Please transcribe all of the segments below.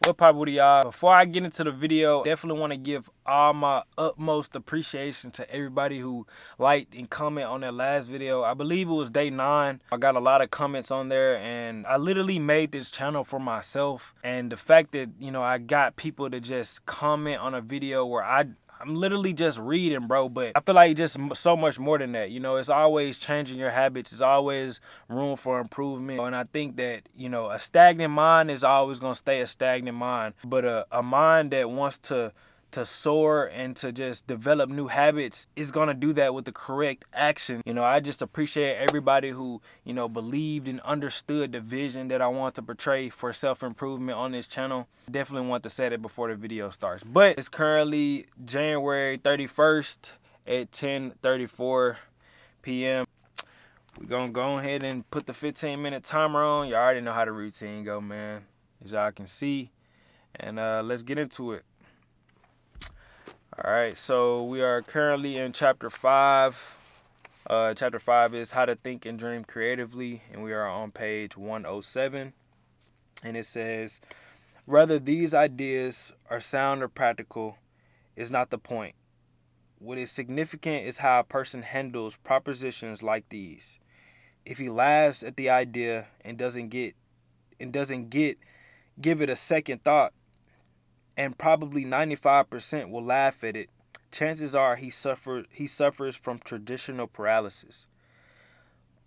What pop with y'all? Before I get into the video, definitely want to give all my utmost appreciation to everybody who liked and comment on that last video. I believe it was day 9. I got a lot of comments on there, and I literally made this channel for myself. And the fact that, you know, I got people to just comment on a video where I'm literally just reading, bro, but I feel like just so much more than that. You know, it's always changing your habits. It's always room for improvement. And I think that, you know, a stagnant mind is always going to stay a stagnant mind. But a mind that wants to soar and to just develop new habits is going to do that with the correct action. You know, I just appreciate everybody who, you know, believed and understood the vision that I want to portray for self-improvement on this channel. Definitely want to say that before the video starts. But it's currently January 31st at 10:34 p.m. We're going to go ahead and put the 15-minute timer on. You already know how the routine go, man, as y'all can see. And let's get into it. All right, so we are currently in chapter 5. Chapter 5 is How to Think and Dream Creatively, and we are on page 107. And it says, whether these ideas are sound or practical is not the point. What is significant is how a person handles propositions like these. If he laughs at the idea and doesn't give it a second thought, and probably 95% will laugh at it, chances are he suffers from traditional paralysis.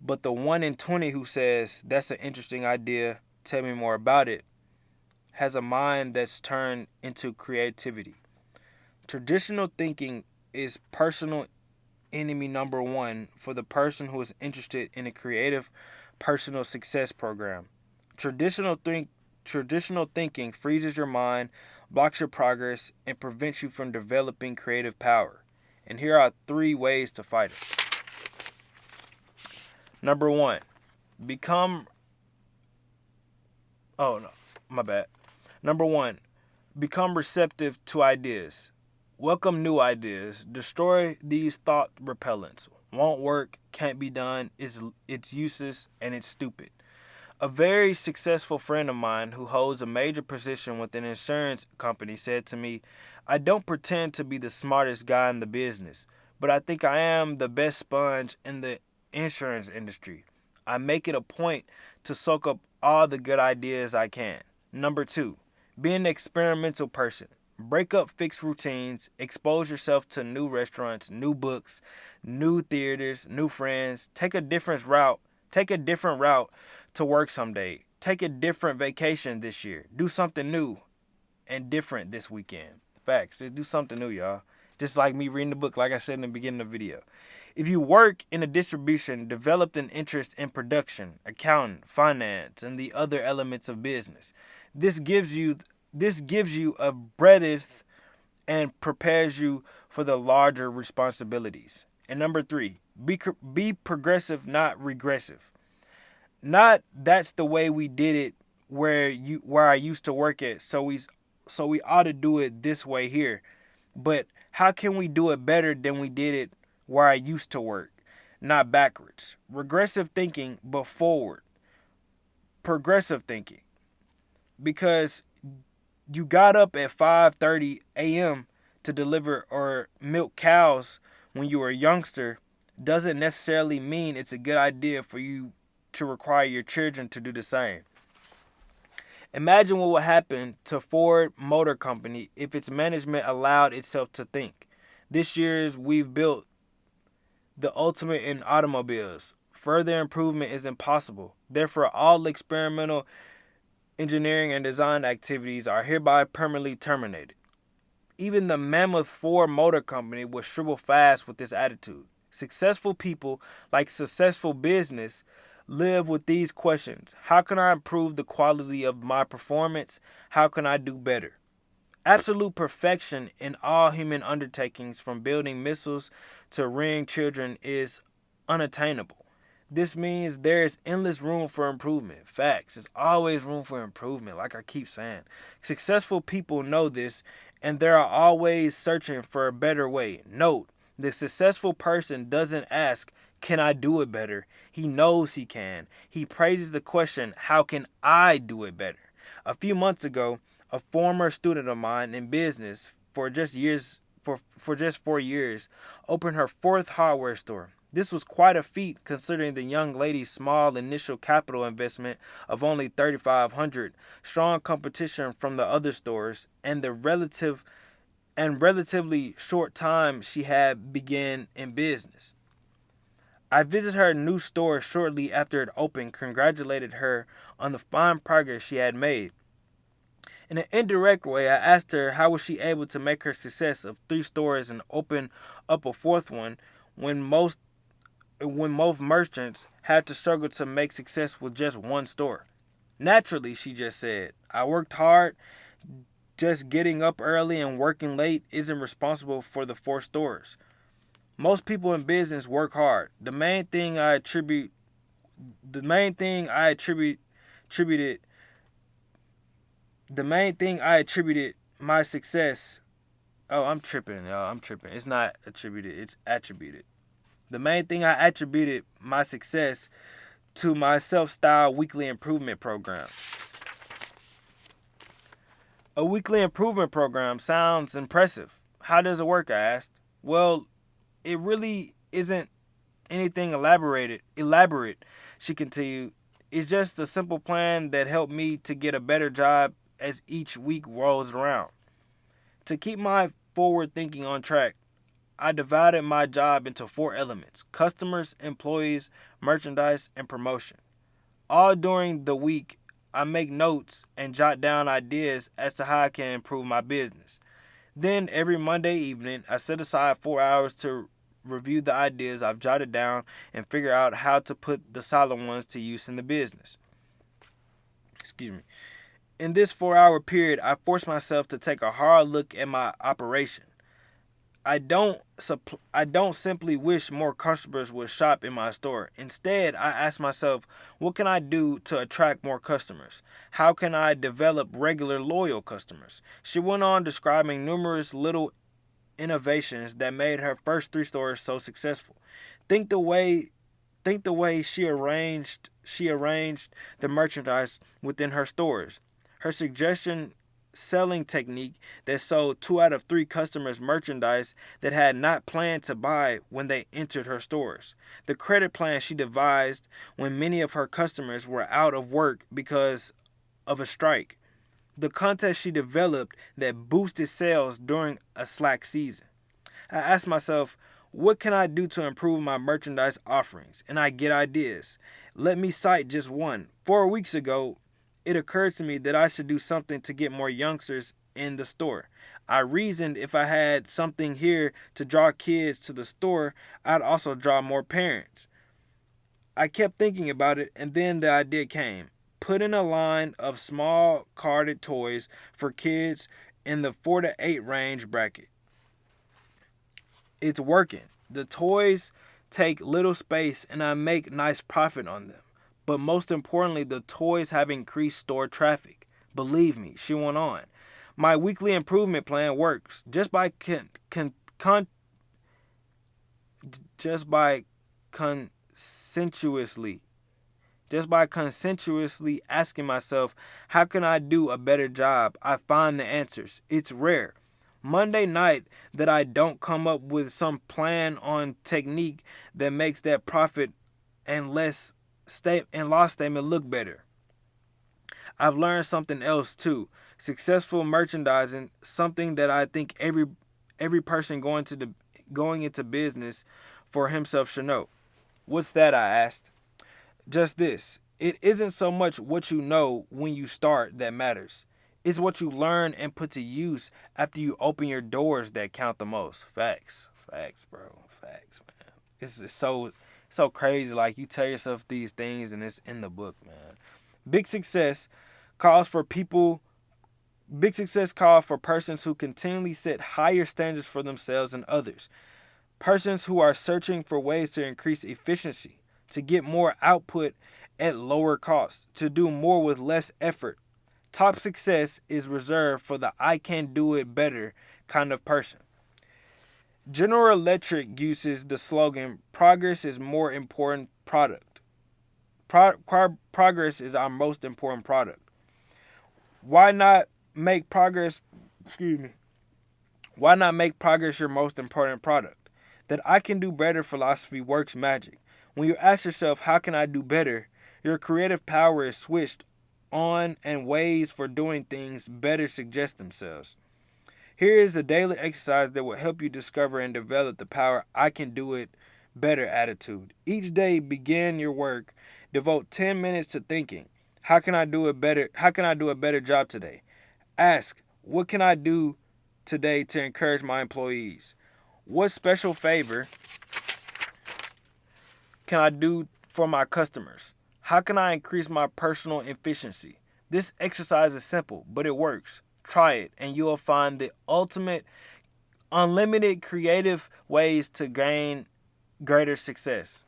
But the 1 in 20 who says, that's an interesting idea, tell me more about it, has a mind that's turned into creativity. Traditional thinking is personal enemy number 1 for the person who is interested in a creative personal success program. Traditional thinking freezes your mind, blocks your progress, and prevents you from developing creative power. And here are 3 ways to fight it. Number 1, Number 1, become receptive to ideas. Welcome new ideas. Destroy these thought repellents. Won't work, can't be done, it's useless, and it's stupid. A very successful friend of mine who holds a major position with an insurance company said to me, I don't pretend to be the smartest guy in the business, but I think I am the best sponge in the insurance industry. I make it a point to soak up all the good ideas I can. Number 2, be an experimental person. Break up fixed routines, expose yourself to new restaurants, new books, new theaters, new friends. Take a different route to work someday. Take a different vacation this year. Do something new and different this weekend. Facts. Just do something new, y'all. Just like me reading the book, like I said in the beginning of the video. If you work in a distribution, develop an interest in production, accounting, finance, and the other elements of business. This gives you a breadth and prepares you for the larger responsibilities. And number 3, be progressive, not regressive. Not that's the way we did it where I used to work at, so we ought to do it this way here. But how can we do it better than we did it where I used to work? Not backwards. Regressive thinking, but forward. Progressive thinking. Because you got up at 5:30 a.m. to deliver or milk cows when you were a youngster doesn't necessarily mean it's a good idea for you to require your children to do the same. Imagine what would happen to Ford Motor Company if its management allowed itself to think. This year we've built the ultimate in automobiles. Further improvement is impossible. Therefore, all experimental engineering and design activities are hereby permanently terminated. Even the mammoth Ford Motor Company will shrivel fast with this attitude. Successful people, like successful business, live with these questions. How can I improve the quality of my performance? How can I do better? Absolute perfection in all human undertakings, from building missiles to rearing children, is unattainable. This means there is endless room for improvement. Facts. There's always room for improvement, like I keep saying. Successful people know this, and they are always searching for a better way. Note, the successful person doesn't ask, can I do it better? He knows he can. He praises the question, how can I do it better? A few months ago, a former student of mine in business for just 4 years, opened her fourth hardware store. This was quite a feat considering the young lady's small initial capital investment of only $3,500, strong competition from the other stores, and the relatively short time she had begun in business. I visited her new store shortly after it opened, congratulated her on the fine progress she had made. In an indirect way, I asked her how was she able to make her success of 3 stores and open up a fourth one when most merchants had to struggle to make success with just one store. Naturally, she just said, I worked hard. Just getting up early and working late isn't responsible for the 4 stores. Most people in business work hard. The main thing I attributed my success. Oh, I'm tripping, y'all. I'm tripping. It's not attributed, it's attributed. The main thing I attributed my success to my self-styled weekly improvement program. A weekly improvement program sounds impressive. How does it work? I asked. Well, it really isn't anything elaborate, she continued. It's just a simple plan that helped me to get a better job as each week rolls around. To keep my forward thinking on track, I divided my job into 4 elements: customers, employees, merchandise, and promotion. All during the week, I make notes and jot down ideas as to how I can improve my business. Then every Monday evening, I set aside 4 hours to review the ideas I've jotted down and figure out how to put the solid ones to use in the business. Excuse me. In this 4-hour period, I force myself to take a hard look at my operation. I don't simply wish more customers would shop in my store. Instead, I ask myself, what can I do to attract more customers? How can I develop regular loyal customers? She went on describing numerous little innovations that made her first 3 stores so successful. Think the way she arranged the merchandise within her stores. Her suggestion selling technique that sold 2 out of 3 customers merchandise that had not planned to buy when they entered her stores. The credit plan she devised when many of her customers were out of work because of a strike. The contest she developed that boosted sales during a slack season. I asked myself, what can I do to improve my merchandise offerings? And I get ideas. Let me cite just one. 4 weeks ago, it occurred to me that I should do something to get more youngsters in the store. I reasoned if I had something here to draw kids to the store, I'd also draw more parents. I kept thinking about it, and then the idea came. Put in a line of small carded toys for kids in the 4 to 8 range bracket. It's working. The toys take little space and I make nice profit on them. But most importantly, the toys have increased store traffic. Believe me, she went on. My weekly improvement plan works just by consensuously asking myself, how can I do a better job? I find the answers. It's rare. Monday night that I don't come up with some plan on technique that makes that profit and loss statement look better. I've learned something else too. Successful merchandising, something that I think every person going into business for himself should know. What's that? I asked. Just this. It isn't so much what you know when you start that matters. It's what you learn and put to use after you open your doors that count the most. Facts, bro. Facts, man. It's so crazy. Like, you tell yourself these things and it's in the book, man. Big success calls for persons who continually set higher standards for themselves and others. Persons who are searching for ways to increase efficiency, to get more output at lower cost, to do more with less effort. Top success is reserved for the I can do it better kind of person. General Electric uses the slogan, progress is more important product. Progress is our most important product. Why not make progress, excuse me, why not make progress your most important product? That I can do better philosophy works magic. When you ask yourself, how can I do better? Your creative power is switched on and ways for doing things better suggest themselves. Here is a daily exercise that will help you discover and develop the power I can do it better attitude. Each day begin your work, devote 10 minutes to thinking, how can I do it better? How can I do a better job today? Ask, what can I do today to encourage my employees? What special favor can I do for my customers? How can I increase my personal efficiency? This exercise is simple, but it works. Try it, and you will find the ultimate, unlimited creative ways to gain greater success.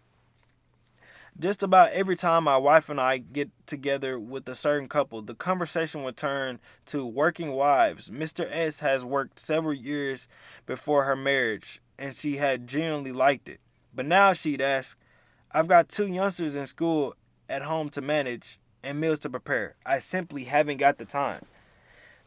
Just about every time my wife and I get together with a certain couple, the conversation will turn to working wives. Mr. S has worked several years before her marriage, and she had genuinely liked it. But now she'd ask, I've got 2 youngsters in school at home to manage and meals to prepare. I simply haven't got the time.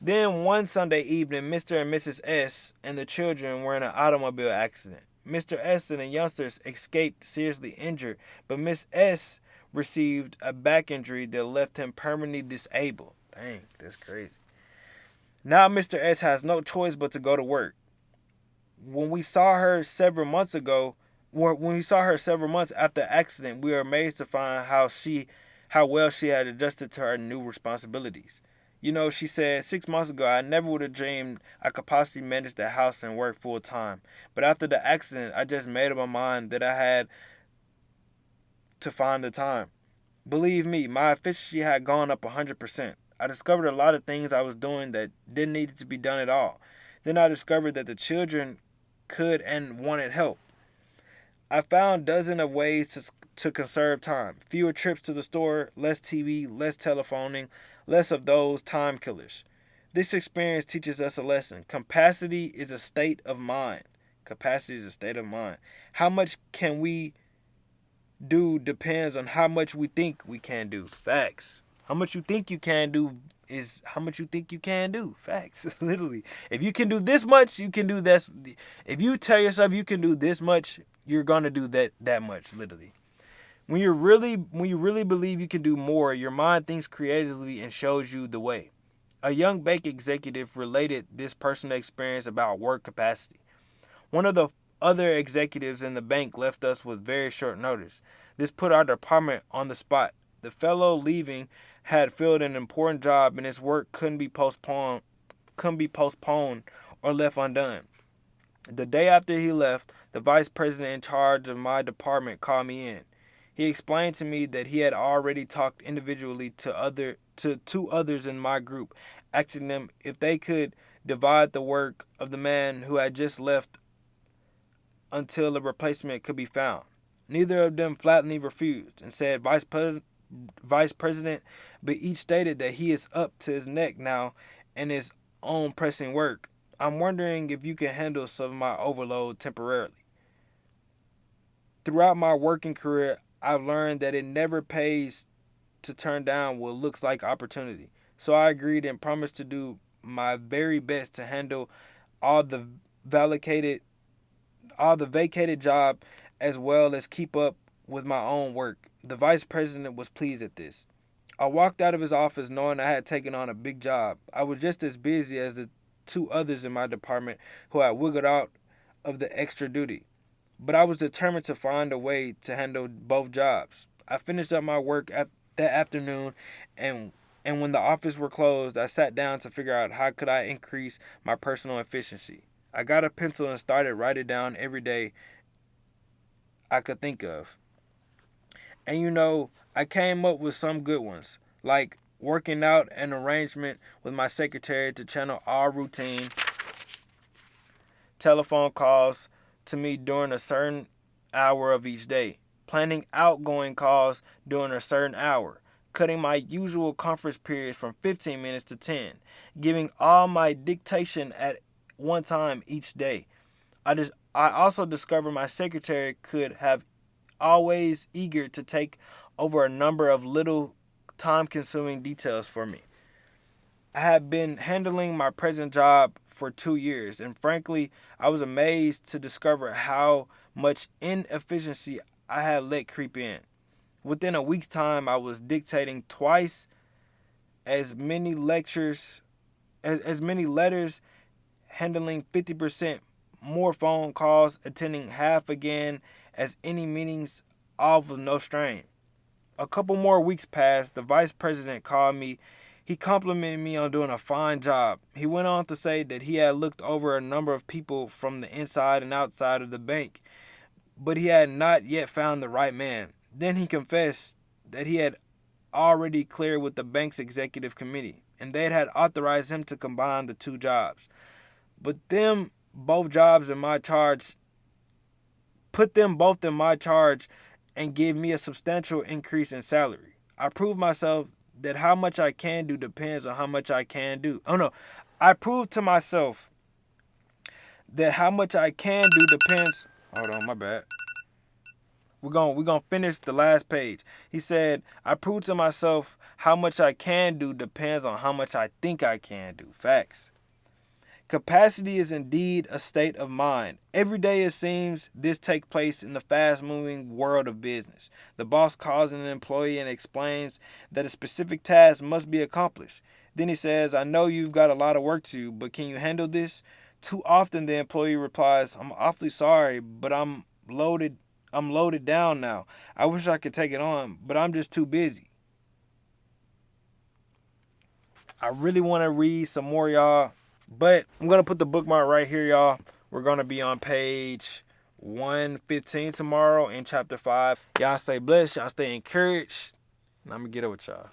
Then one Sunday evening, Mr. and Mrs. S and the children were in an automobile accident. Mr. S and the youngsters escaped seriously injured, but Miss S received a back injury that left him permanently disabled. Dang, that's crazy. Now Mr. S has no choice but to go to work. When we saw her several months after the accident, we were amazed to find how well she had adjusted to her new responsibilities. You know, she said, 6 months ago, I never would have dreamed I could possibly manage the house and work full time. But after the accident, I just made up my mind that I had to find the time. Believe me, my efficiency had gone up 100%. I discovered a lot of things I was doing that didn't need to be done at all. Then I discovered that the children could and wanted help. I found dozens of ways to conserve time. Fewer trips to the store, less TV, less telephoning, less of those time killers. This experience teaches us a lesson. Capacity is a state of mind. Capacity is a state of mind. How much can we do depends on how much we think we can do. Facts. How much you think you can do is how much you think you can do. Facts. Literally. If you can do this much, you can do this. If you tell yourself you can do this much, you're gonna do that much, literally. When you really believe you can do more, your mind thinks creatively and shows you the way. A young bank executive related this personal experience about work capacity. One of the other executives in the bank left us with very short notice. This put our department on the spot. The fellow leaving had filled an important job and his work couldn't be postponed or left undone. The day after he left, the vice president in charge of my department called me in. He explained to me that he had already talked individually to 2 others in my group, asking them if they could divide the work of the man who had just left until a replacement could be found. Neither of them flatly refused and said, Vice President, but each stated that he is up to his neck now in his own pressing work. I'm wondering if you can handle some of my overload temporarily. Throughout my working career, I've learned that it never pays to turn down what looks like opportunity. So I agreed and promised to do my very best to handle all the vacated job as well as keep up with my own work. The vice president was pleased at this. I walked out of his office knowing I had taken on a big job. I was just as busy as the 2 others in my department who had wiggled out of the extra duty. But I was determined to find a way to handle both jobs. I finished up my work that afternoon, and when the office were closed, I sat down to figure out how could I increase my personal efficiency. I got a pencil and started writing down every day I could think of. And you know, I came up with some good ones, like working out an arrangement with my secretary to channel all routine telephone calls to me during a certain hour of each day, planning outgoing calls during a certain hour, cutting my usual conference periods from 15 minutes to 10, giving all my dictation at one time each day. I also discovered my secretary could have always eager to take over a number of little time-consuming details for me. I have been handling my present job for 2 years, and frankly, I was amazed to discover how much inefficiency I had let creep in. Within a week's time, I was dictating twice as many lectures, as many letters, handling 50% more phone calls, attending half again as any meetings, all with no strain. A couple more weeks passed. The vice president called me. He complimented me on doing a fine job. He went on to say that he had looked over a number of people from the inside and outside of the bank, but he had not yet found the right man. Then he confessed that he had already cleared with the bank's executive committee, and they had authorized him to combine the two jobs. But them both jobs in my charge, put them both in my charge and give me a substantial increase in salary. I proved myself that how much I can do depends on how much I can do. Oh no, I proved to myself that how much I can do depends. Hold on, my bad. We're gonna finish the last page. He said, I proved to myself how much I can do depends on how much I think I can do. Facts. Capacity is indeed a state of mind. Every day it seems this takes place in the fast-moving world of business. The boss calls an employee and explains that a specific task must be accomplished. Then he says, I know you've got a lot of work to do, but can you handle this? Too often the employee replies, I'm awfully sorry, but I'm loaded down now. I wish I could take it on, but I'm just too busy. I really want to read some more, y'all, but I'm going to put the bookmark right here, y'all. We're going to be on page 115 tomorrow in chapter 5. Y'all stay blessed. Y'all stay encouraged. And I'm going to get it with y'all.